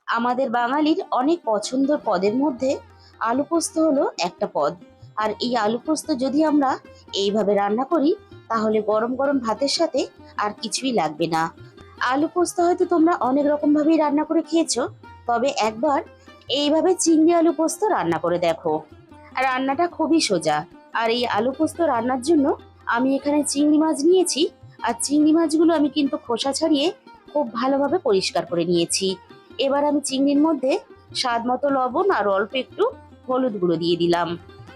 আমাদের বাঙালির অনেক পছন্দের পদের মধ্যে আলু পোস্ত হলো একটা পদ। আর এই আলু পোস্ত যদি আমরা এইভাবে রান্না করি, তাহলে গরম গরম ভাতের সাথে আর কিছুই লাগবে না। আলু পোস্ত হয়তো তোমরা অনেক রকম ভাবেই রান্না করে খেয়েছো, তবে একবার এইভাবে চিংড়ি আলু পোস্ত রান্না করে দেখো। রান্নাটা খুবই সোজা। আর এই আলু পোস্ত রান্নার জন্য আমি এখানে চিংড়ি মাছ নিয়েছি। আর চিংড়ি মাছগুলো আমি কিন্তু খোসা ছাড়িয়ে খুব ভালোভাবে পরিষ্কার করে নিয়েছি। এবার আমি চিংড়ির মধ্যে স্বাদ মতো লবণ আর অল্প একটু হলুদ গুঁড়ো দিয়ে দিলাম।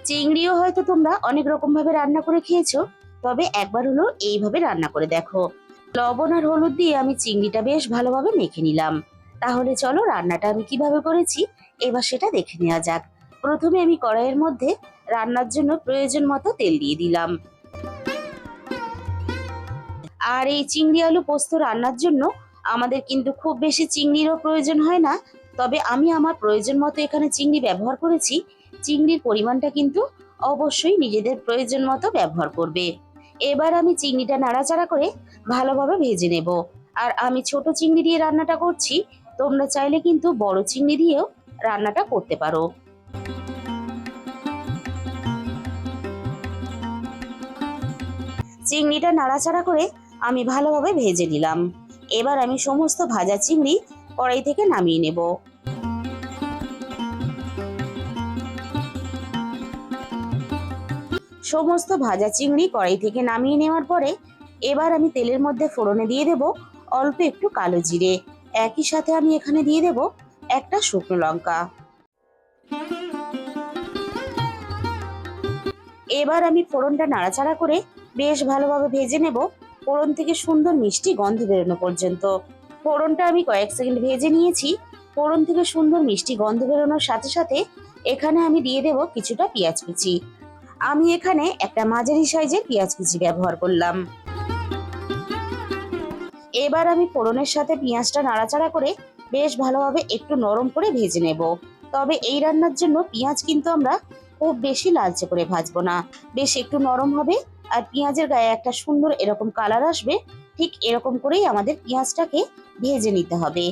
চিংড়িও হয়তো তোমরা অনেক রকম ভাবে রান্না করে খেয়েছো, তবে একবার হলো এইভাবে রান্না করে দেখো। লবণ আর হলুদ দিয়ে আমি চিংড়িটা বেশ ভালোভাবে মেখে নিলাম। তাহলে চলো রান্নাটা আমি কিভাবে করেছি এবার সেটা দেখে নেওয়া যাক। প্রথমে আমি কড়াইয়ের মধ্যে রান্নার জন্য প্রয়োজন মতো তেল দিয়ে দিলাম। আর এই চিংড়ি আলু পোস্ত রান্নার জন্য আমাদের কিন্তু খুব বেশি চিংড়িরও প্রয়োজন হয় না। তবে আমি আমার প্রয়োজন মতো এখানে চিংড়ি ব্যবহার করেছি। চিংড়ির পরিমাণটা কিন্তু অবশ্যই নিজেদের প্রয়োজন মতো ব্যবহার করবে। এবার আমি চিংড়িটা নাড়াচাড়া করে ভালোভাবে ভেজে নেব। আর আমি ছোট চিংড়ি দিয়ে রান্নাটা করছি, তোমরা চাইলে কিন্তু বড় চিংড়ি দিয়েও রান্নাটা করতে পারো। চিংড়িটা নাড়াচাড়া করে আমি ভালোভাবে ভেজে নিলাম। এবার আমি সমস্ত ভাজা চিংড়ি কড়াই থেকে নামিয়ে নেব। সমস্ত ভাজা চিংড়ি কড়াই থেকে নামিয়ে নেওয়ার পরে এবার আমি তেলের মধ্যে ফোড়নে দিয়ে দেব অল্প একটু কালো জিরে। একই সাথে আমি এখানে দিয়ে দেব একটা শুকনো লঙ্কা। এবার আমি ফোড়নটা নাড়াচাড়া করে বেশ ভালোভাবে ভেজে নেব, ফোড়ন থেকে সুন্দর মিষ্টি গন্ধ বেরোনো পর্যন্ত। ফোড়নটা আমি কয়েক সেকেন্ড ভেজে নিয়েছি। ফোড়ন থেকে সুন্দর মিষ্টি গন্ধ বেরোনোর সাথে সাথে এখানে আমি দিয়ে দেব কিছুটা পেঁয়াজ কুচি। আমি এখানে একটা মাঝারি সাইজের পেঁয়াজ কুচি ব্যবহার করলাম। এবার আমি ফোড়নের সাথে পেঁয়াজটা নাড়াচাড়া করে বেশ ভালোভাবে একটু নরম করে ভেজে নেব। তবে এই রান্নার জন্য পেঁয়াজ কিন্তু আমরা খুব বেশি লালচে করে ভাজবো না, বেশ একটু নরম হবে। আর পেঁয়াজের গায়ে একটা সুন্দর এরকম কালার আসবে, ঠিক এরকম করেই আমাদের পেঁয়াজটাকে ভেজে নিতে হবে।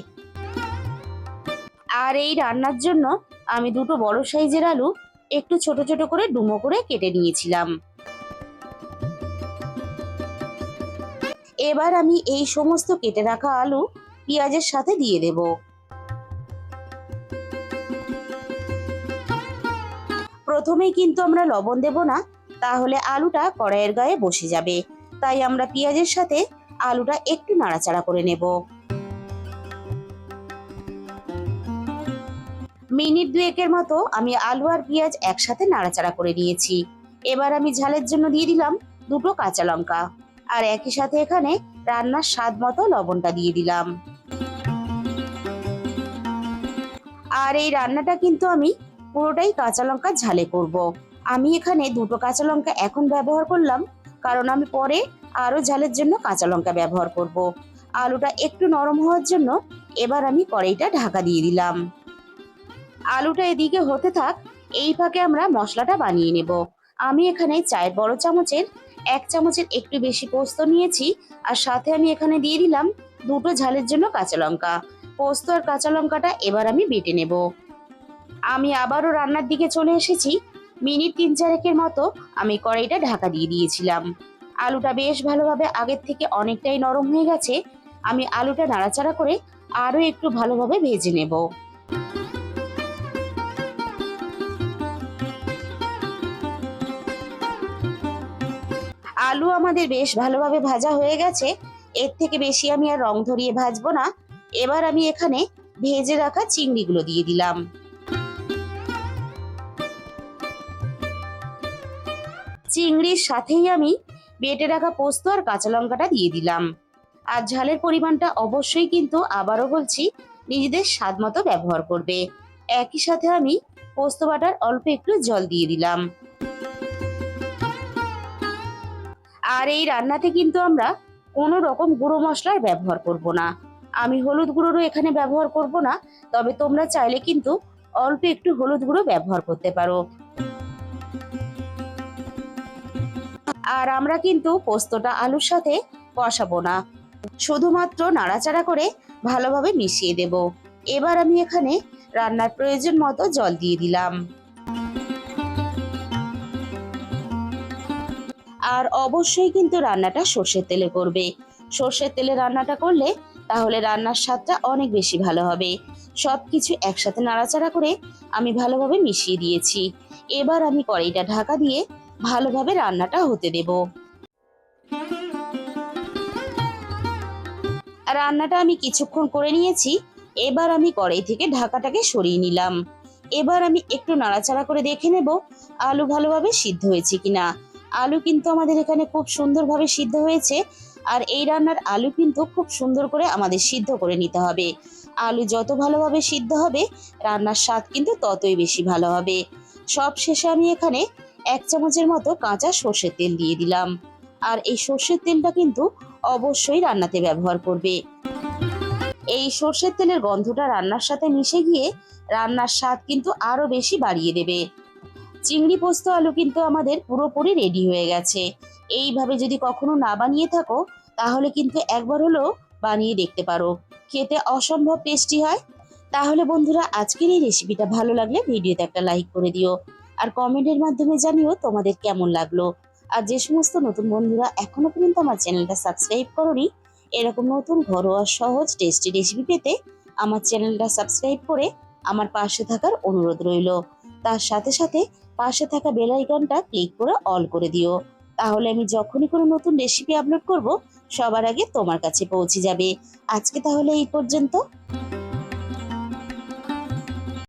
আর এই রান্নার জন্য আমি দুটো বড় সাইজের আলু একটু ছোট ছোট করে ডুমো করে কেটে নিয়েছিলাম। এবার আমি এই সমস্ত কেটে রাখা আলু পেঁয়াজের সাথে দিয়ে দেব। প্রথমেই কিন্তু আমরা লবণ দেব না, তাহলে আলুটা কড়াইয়ের গায়ে বসে যাবে। তাই আমরা পেঁয়াজের সাথে আলুটা একটু নাড়াচাড়া করে নেব। মিনিট দুয়েকের মতো আমি আলু আর পেঁয়াজ একসাথে নাড়াচাড়া করে নিয়েছি। এবার আমি ঝালের জন্য দিয়ে দিলাম দুটো কাঁচা লঙ্কা। আর একই সাথে এখানে রান্নার স্বাদ মতো লবণটা দিয়ে দিলাম। আর এই রান্নাটা কিন্তু আমি পুরোটাই কাঁচা লঙ্কা ঝালে করব। আমি এখানে দুটো কাঁচা লঙ্কা এখন ব্যবহার করলাম, কারণ আমি পরে আরো ঝালের জন্য কাঁচা লঙ্কা ব্যবহার করব। আলুটা একটু নরম হওয়ার জন্য এবার আমি কড়াইটা ঢাকা দিয়ে দিলাম। আলুটা এদিকে হতে থাক, এই ফাঁকে আমরা মশলাটা বানিয়ে নেব। আমি এখানে চায়ের বড় চামচের 1 চামচের একটু বেশি পোস্ত নিয়েছি। আর সাথে আমি এখানে দিয়ে দিলাম দুটো ঝালের জন্য কাঁচা লঙ্কা। পোস্ত আর কাঁচা লঙ্কাটা এবার আমি বেটে নেব। আমি আবারও রান্নার দিকে চলে এসেছি। মিনিট 3-4 মতো আমি কড়াইটা ঢাকা দিয়ে দিয়েছিলাম। আলুটা বেশ ভালোভাবে আগের থেকে অনেকটাই নরম হয়ে গেছে। আমি আলুটা নাড়াচাড়া করে আরো একটু ভালোভাবে ভেজে নেব। আলু আমাদের বেশ ভালোভাবে ভাজা হয়ে গেছে। এর থেকে বেশি আমি আর রং ধরিয়ে ভাজবো না। এবার আমি এখানে ভেজে রাখা চিংড়িগুলো দিয়ে দিলাম। চিংড়ির সাথেই আমি বেটে রাখা পোস্ত আর কাঁচা লঙ্কাটা দিয়ে দিলাম। আর ঝালের পরিমাণটা অবশ্যই কিন্তু আবারও বলছি নিজেদের স্বাদ মতো ব্যবহার করবে। একই সাথে আমি পোস্ত বাটার অল্প একটু জল দিয়ে দিলাম। আর এই রান্নাতে কিন্তু আমরা কোনো রকম গুঁড়ো মশলার ব্যবহার করব না। আমি হলুদ গুঁড়োরও এখানে ব্যবহার করব না, তবে তোমরা চাইলে কিন্তু অল্প একটু হলুদ গুঁড়ো ব্যবহার করতে পারো। আর আমরা কিন্তু পোস্তটা আলুর সাথে কষাবো না, শুধুমাত্র নাড়াচাড়া করে ভালোভাবে মিশিয়ে দেব। এবার আমি এখানে রান্নার প্রয়োজন মতো জল দিয়ে দিলাম। আর অবশ্যই কিন্তু রান্নাটা সর্ষের তেলে করবে। সর্ষের তেলে রান্নাটা করলে তাহলে রান্নার স্বাদটা অনেক বেশি ভালো হবে। সবকিছু একসাথে নাড়াচাড়া করে আমি ভালোভাবে মিশিয়ে দিয়েছি। এবার আমি কড়াইটা ঢাকা দিয়ে ভালোভাবে রান্নাটা হতে দেব। রান্নাটা আমি কিছুক্ষণ করে নিয়েছি। এবার আমি কড়াই থেকে ঢাকাটাকে সরিয়ে নিলাম। এবার আমি একটু নাড়াচাড়া করে দেখে নেব আলু ভালোভাবে সিদ্ধ হয়েছে কিনা। আলু কিন্তু আমাদের এখানে খুব সুন্দরভাবে সিদ্ধ হয়েছে। আর এই রান্নার আলু কিন্তু খুব সুন্দর করে আমাদের সিদ্ধ করে নিতে হবে। আলু যত ভালোভাবে সিদ্ধ হবে রান্নার স্বাদ কিন্তু ততই বেশি ভালো হবে। সব শেষে আমি এখানে 1 চামচের মতো কাঁচা সর্ষের তেল দিয়ে দিলাম। আর এই সর্ষের তেলটা কিন্তু অবশ্যই রান্নাতে ব্যবহার করবে। এই সর্ষের তেলের গন্ধটা রান্নার সাথে মিশে গিয়ে রান্নার স্বাদ কিন্তু আরো বেশি বাড়িয়ে দেবে। চিংড়ি পোস্ত আলু কিন্তু আমাদের পুরোপুরি রেডি হয়ে গেছে। এইভাবে যদি কখনো না বানিয়ে থাকো তাহলে কিন্তু একবার হলেও বানিয়ে দেখতে পারো। খেতে অসম্ভব টেস্টি হয়। তাহলে বন্ধুরা, আজকের এই রেসিপিটা ভালো লাগলে ভিডিওতে একটা লাইক করে দিও। আর কমেন্টের মাধ্যমে জানিও তোমাদের কেমন লাগলো। আর যে সমস্ত নতুন বন্ধুরা এখনো পর্যন্ত আমার চ্যানেলটা সাবস্ক্রাইব করোনি, এরকম নতুন ঘরোয়া সহজ টেস্টি রেসিপি পেতে আমার চ্যানেলটা সাবস্ক্রাইব করে আমার পাশে থাকার অনুরোধ রইল। তার সাথে সাথে পাশে থাকা বেল আইকনটা ক্লিক করে অল করে দিও। তাহলে আমি যখনই কোনো নতুন রেসিপি আপলোড করব সবার আগে তোমার কাছে পৌঁছে যাবে। আজকে তাহলে এই পর্যন্ত।